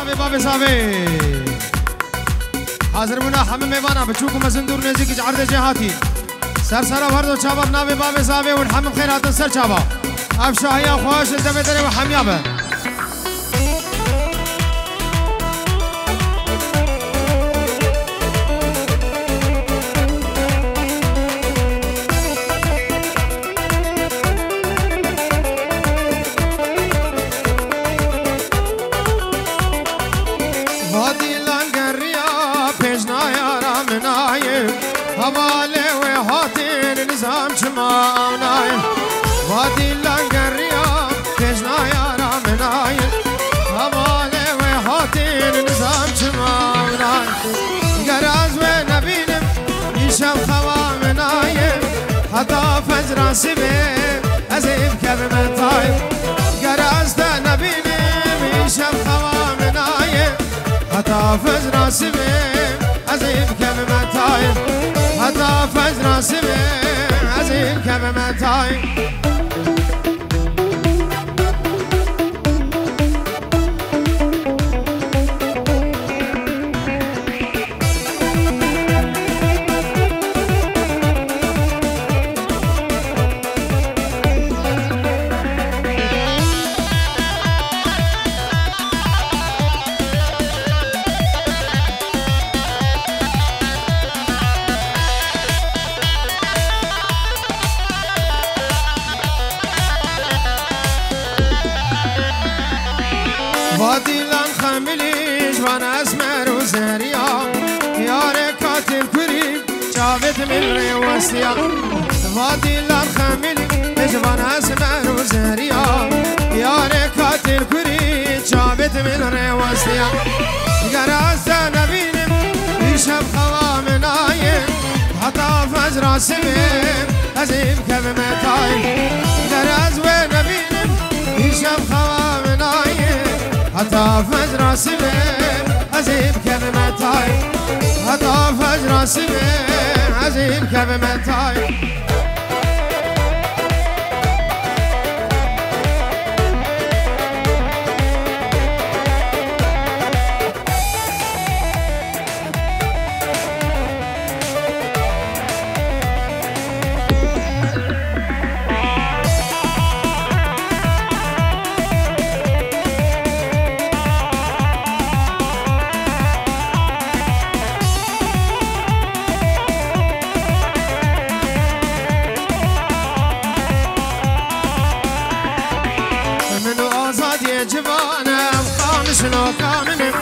ناوی باب ساوی حاضر بنا همه میوانا بچوکو مزندور نزدیک عرض جهاتی سر سر وردو چابا ناوی باب ساوی و همه خیرات سر چابا افشاهیا خوش دم دره و حمیابه هواله و هاتين نظام جمعناي وادي لانقريا كجنا يا رامناي هواله و هاتين نظام جمعناي قراز ونبينم يشم خوامناي حتى فجر سبي أزيب كلمتاي قراز نبينم يشم خوامناي حتى فجر سبي أزيب كلمتاي حتى فجر سبي عزيم كلمتاي وادي لان خمليش وانا اسمر وزريا يا ركاتب كريم جابت من ريوستيا وادي لان خمليش وانا اسمر وزريا يا ركاتب كريم جابت من ريوستيا قراز نبينم يشب خوامناي حتى فجر سبيم ازيب كلمتاي قراز ونبينم يشب خوامناي حتى فجر سبيل عزيب كلمتاي حتى فجر سبيل عزيب كلمتاي جوانم خامش لو كامنم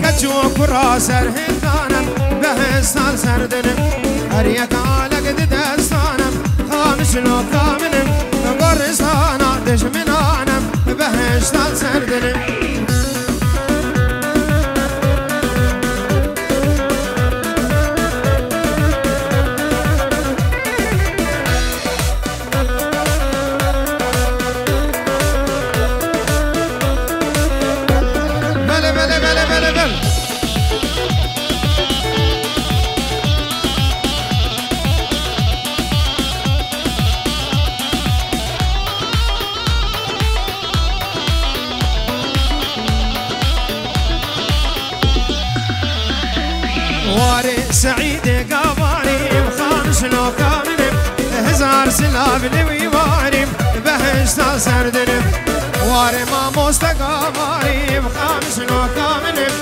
كتشو كرا سر هندانم بهستان سردنم هريك على قد دستانم خامش لو كامنم قرستانا دشمنانم بهستان سردنم سعيد قباري بخامس لو كامنم هزار سلاب لوي وارم بهشتا سردنم واري ما مستقباري بخامس لو كامنم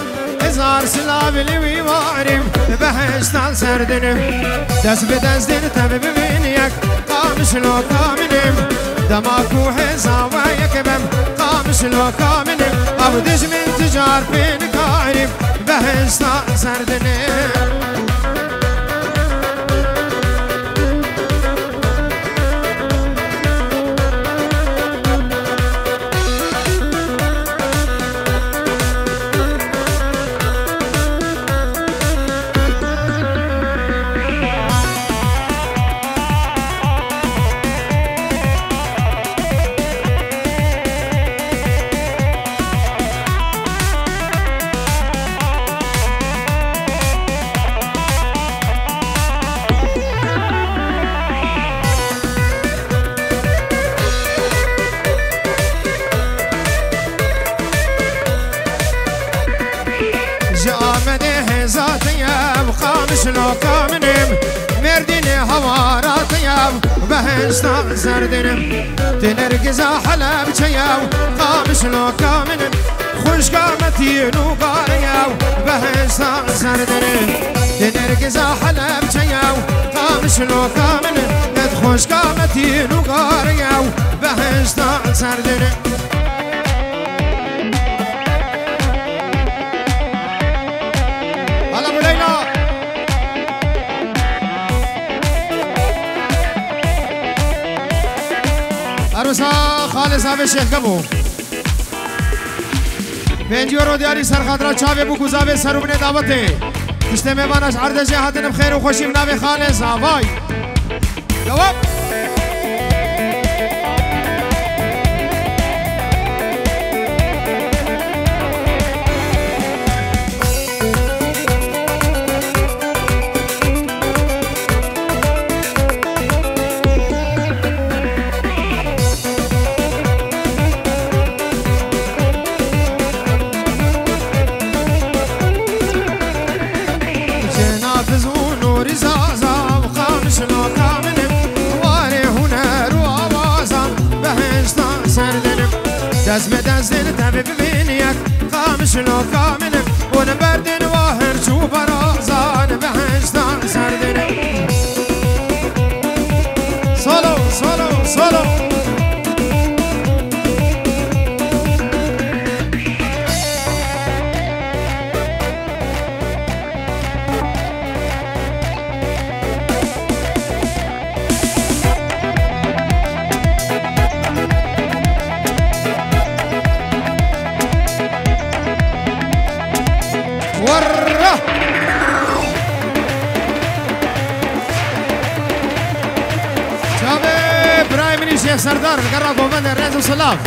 هزار سلاب لوي وارم بهشتا سردنم دس بدس دين تبي ببينيك قامس لو كامنم دماكو حزاوة يكبم قامس لو كامنم أبدش من تجار بين كارم بهشتا سردنم زاتياب خامس لو كامنم مردين هواراتياب بهشتا سردنم تنرقز حلب شياب خامس لو كامنم خوش قامتين وقارياب بهشتا سردنم تنرقز حلب شياب خامس لو كامنم خوش قامتين وقارياب بهشتا سردنم عروسا خالص آب شیخ کبو 5 یورو دیاری سرخاطره چاوه بو گذابه سروبن دعوته پشت میوانش عرض جهاتنم خیر و خوشیم ناوی خالص آوای جواب دست به دست تبه ببینیک خامش لو کامنم ون بردن واهر چو برازان بهشتان سردنم سولو سولو سولو شيخ سردار قرب ومن الرئيس وسلام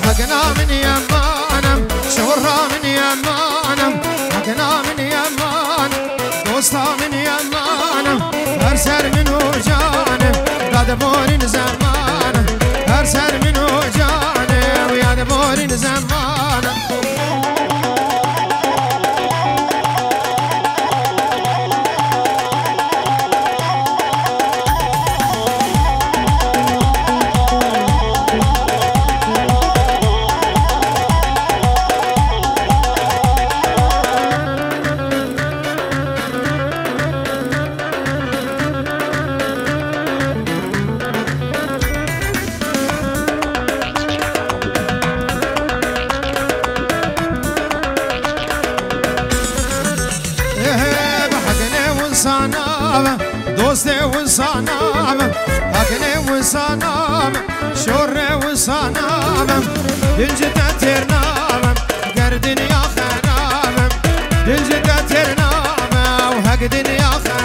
حقنا من يمانم شهرها من يمانم حقنا من يمان دوستا من يمانم هرسر منه جانب بورين زمان هر سر منو جاني ويا بورين زمان دوستي وصنام هكني وصنام شوري وصنام دلجت ترنام قردن يا خرام دلجت ترنام وهقدن يا خرام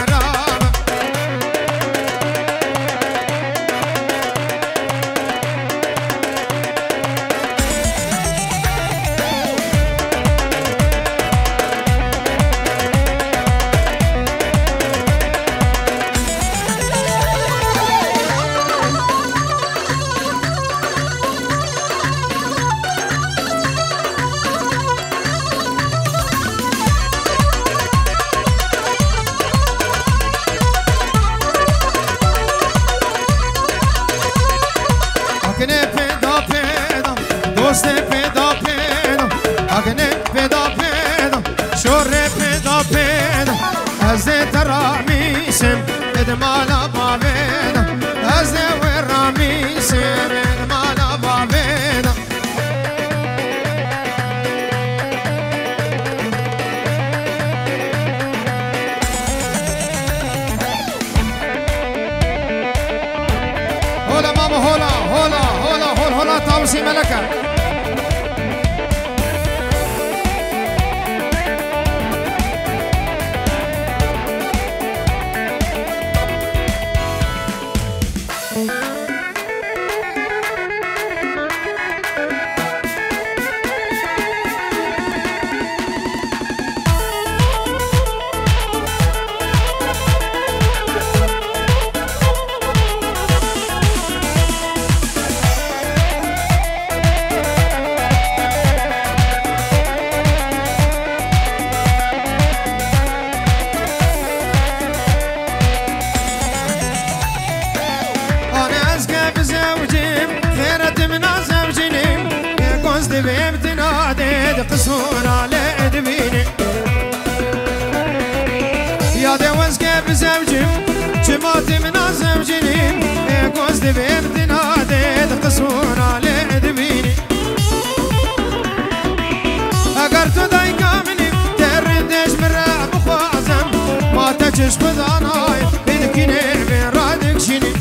راميسم ادمالا بابينا ازوي راميسم ادمالا بابينا هولا ماما هولا هولا هولا هولا هولا طاوسي ملكه دبيب تنادي قصور على دبيني يا دي وزقة بزوجم جماتي من زوجني قوز دبيب تنادي قصور على دبيني اقرتو داي كامني تردش من رعب خوازم ما تجش خذاناي بدكيني بين رادك شيني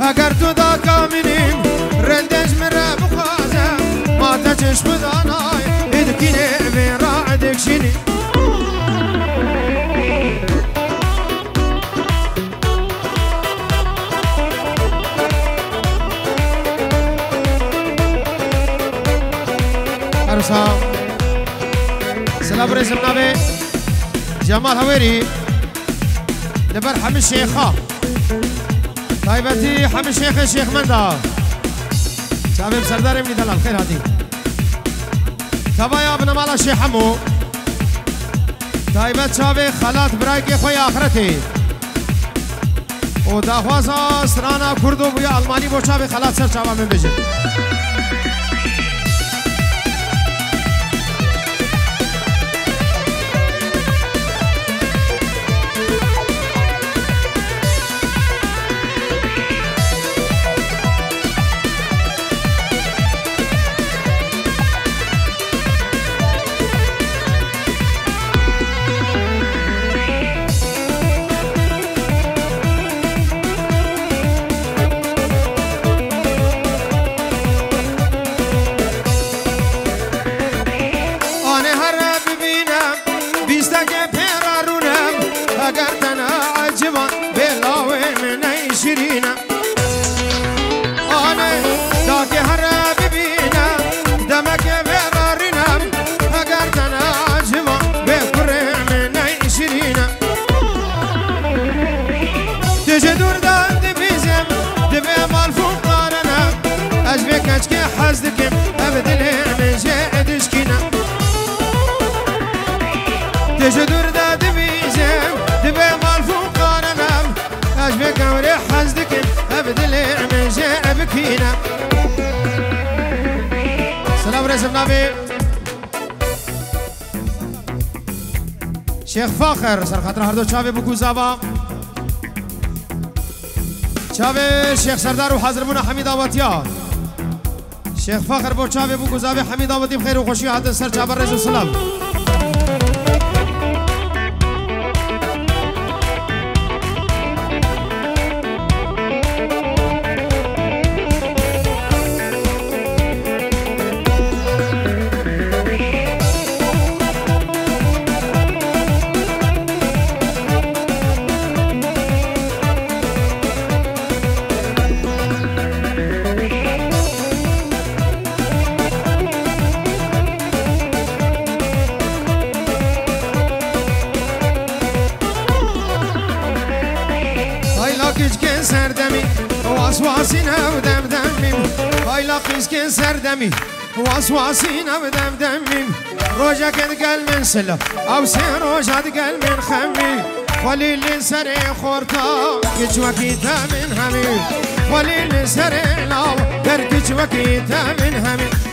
اقرتو دا كامني ردش من رعب خوازم ما تجش خذاناي بدكيني بين رادك شيني سلام رئيس النبي جمال هويري لبر حمي الشيخة طيبتي حمي الشيخ الشيخ مندا شباب سردار مني دلال خير هاتي تبايا ابن مالا الشيخ حمو طيبت شباب خالات برايكي خويا آخرتي وداخوازا سرانا كردو بويا الماني بو شباب خالات سر شباب من بجن تجدور دا دبيزم دبي مال فوق قارنم أجبك وريح حزدك أبدل من جاء بكينا سلام رئيس النبي شيخ فاخر سر خاطر هردو چاوي بكو زابا چاوي شيخ سردار وحاضر بونا حميد آواتيا شيخ فاخر بو چاوي بكو زابي حميد آواتي بخير وخوشي حاضر سر چابر رئيس السلام واسواسينا ودم دمي هاي لاقيس كن سردمي واسواسينا ودم دمي روجا كد قل من سلا او سين روجا قل من خمي وليل سري خورتا كجوكيتا من همي وليل سري لاو دركج وكيتا من همي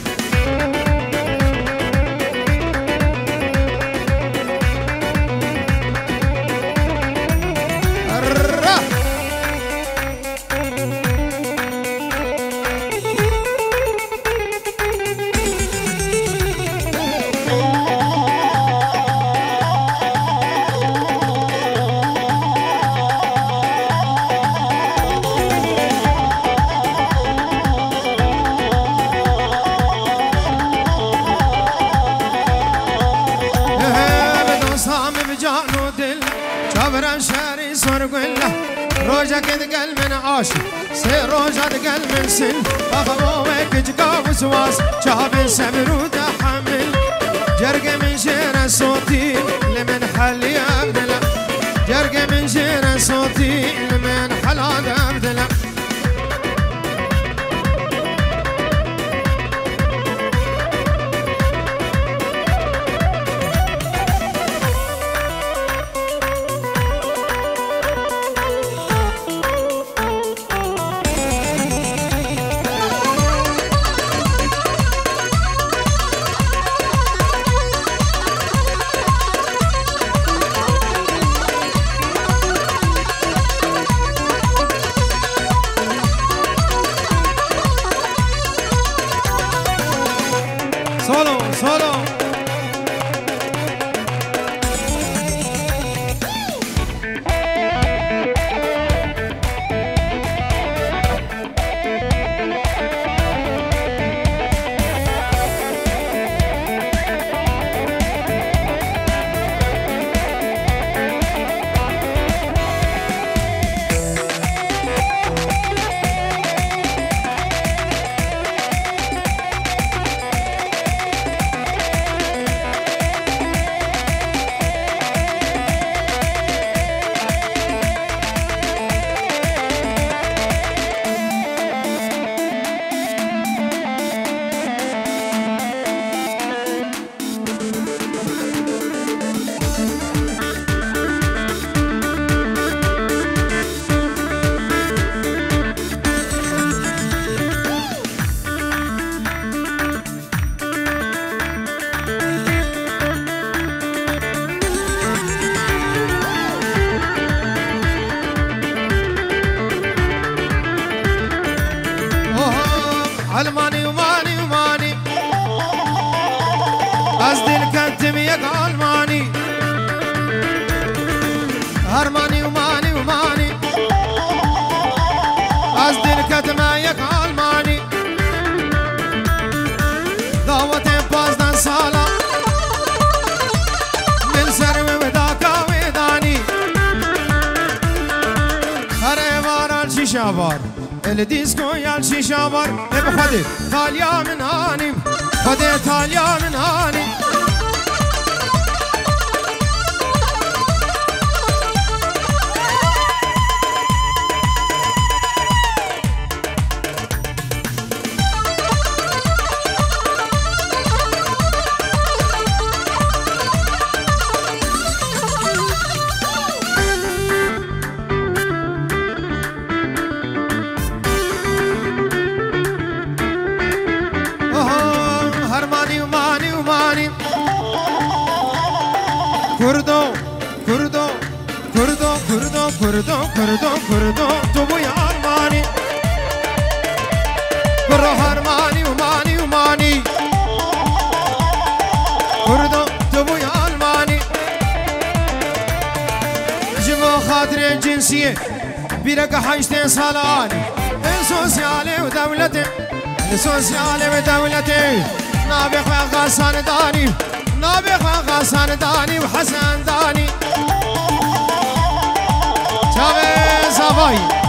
روجا كد قل من عاشق سي روجا قل من سن أخوك جقا وسواس شاب سبر وتحمل جرق من شير صوتي لمن حلي أبدلا جرق من شير صوتي لمن حلال أبدلا شیشه بار الدیسکو یال شیشه بار بخوده تالیا من هانیم خده تالیا من هانیم كردو تو بوی آرمانی برو هرمانی ومانی كردو تو بوی آرمانی جوا خاطر جنسیه بیرک 8 سالانی سوسیاله و دولته سوسیاله و دولته نابخ غاسان دانی نابخ غاسان دانی و حسن دانی Chavez Avay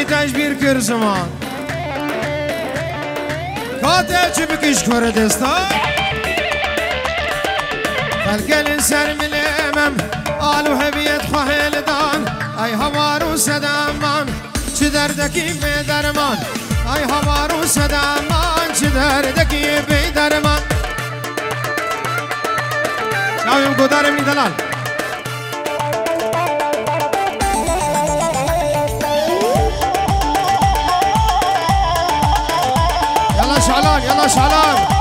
تجبیر کر زمان کاته چی بکش کردستان خلقل سر ملمم آلو هبیت خواهل دان ای هوارو صدامان چی دردکی بی درمان ای هوارو صدامان چی دردکی بی درمان شاویم گودارم نی دلال شعلان يلا شعلان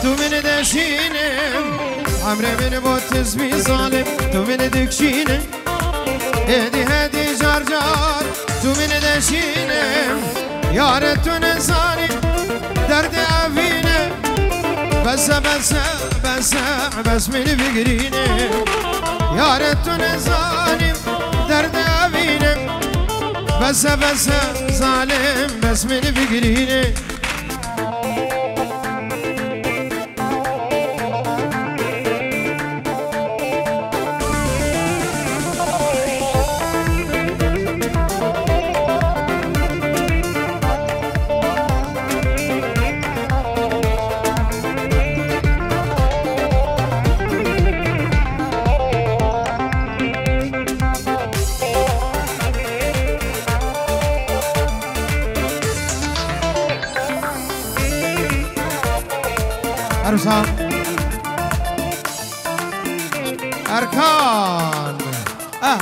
تو من دشینم عمره من با تزمی ظالم تو من دکشینم هدی جار جار تو من دشینم یارت تو نزانیم درد عوینه بس من بگرینم یارت تو نزانیم درد عوینه بس ظالم بس من بگرینه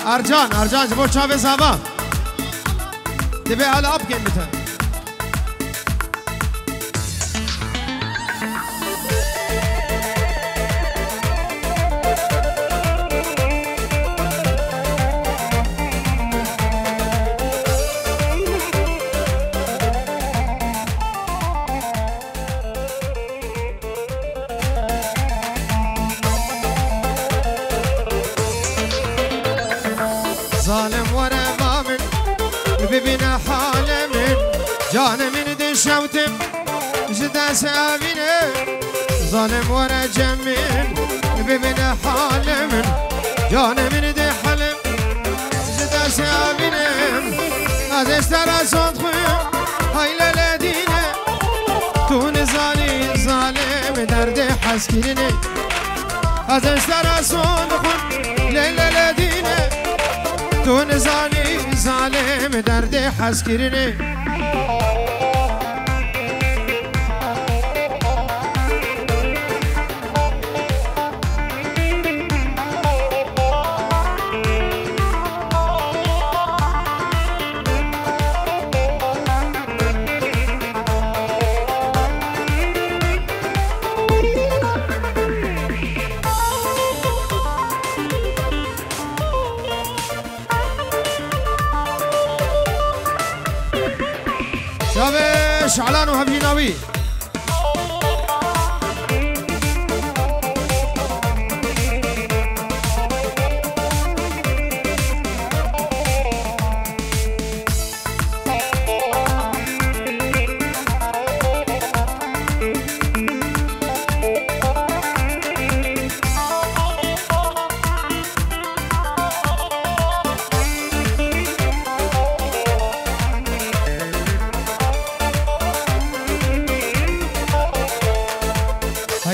أركان أرجان جبو شافز هوا تبي على أب كلمتها ببین حال من جان من دشوتم جدا سابینه ظالم ورا جمین ببین حال من جان من دحلم جدا سابینه از اشترا صد خویم هایل لدینه تو نزانی ظالم درد حس کرینه از اشترا صد خویم لیل لدینه تو نزانی ظالم درد حس کرینه شابه شعلان و هبجیناوی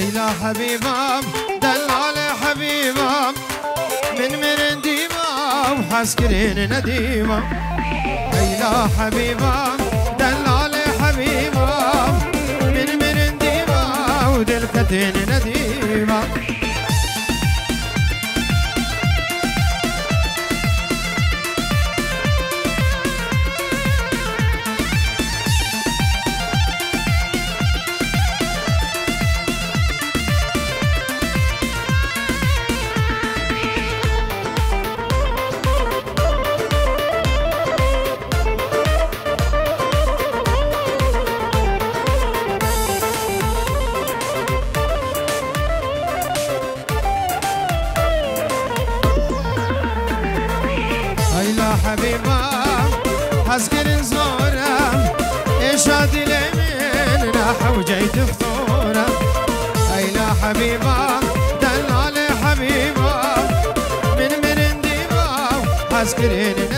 هيلا حبيبام دلال حبيبام من ديمام حسكرين نديمام هيلا حبيبام دلال حبيبام من ديمام ودلكتين نديمام حبيبام حسكر زورم إشاد لمن نحو جيت فطورة أيلا حبيبام دلال حبيبام من ديبام حسكرين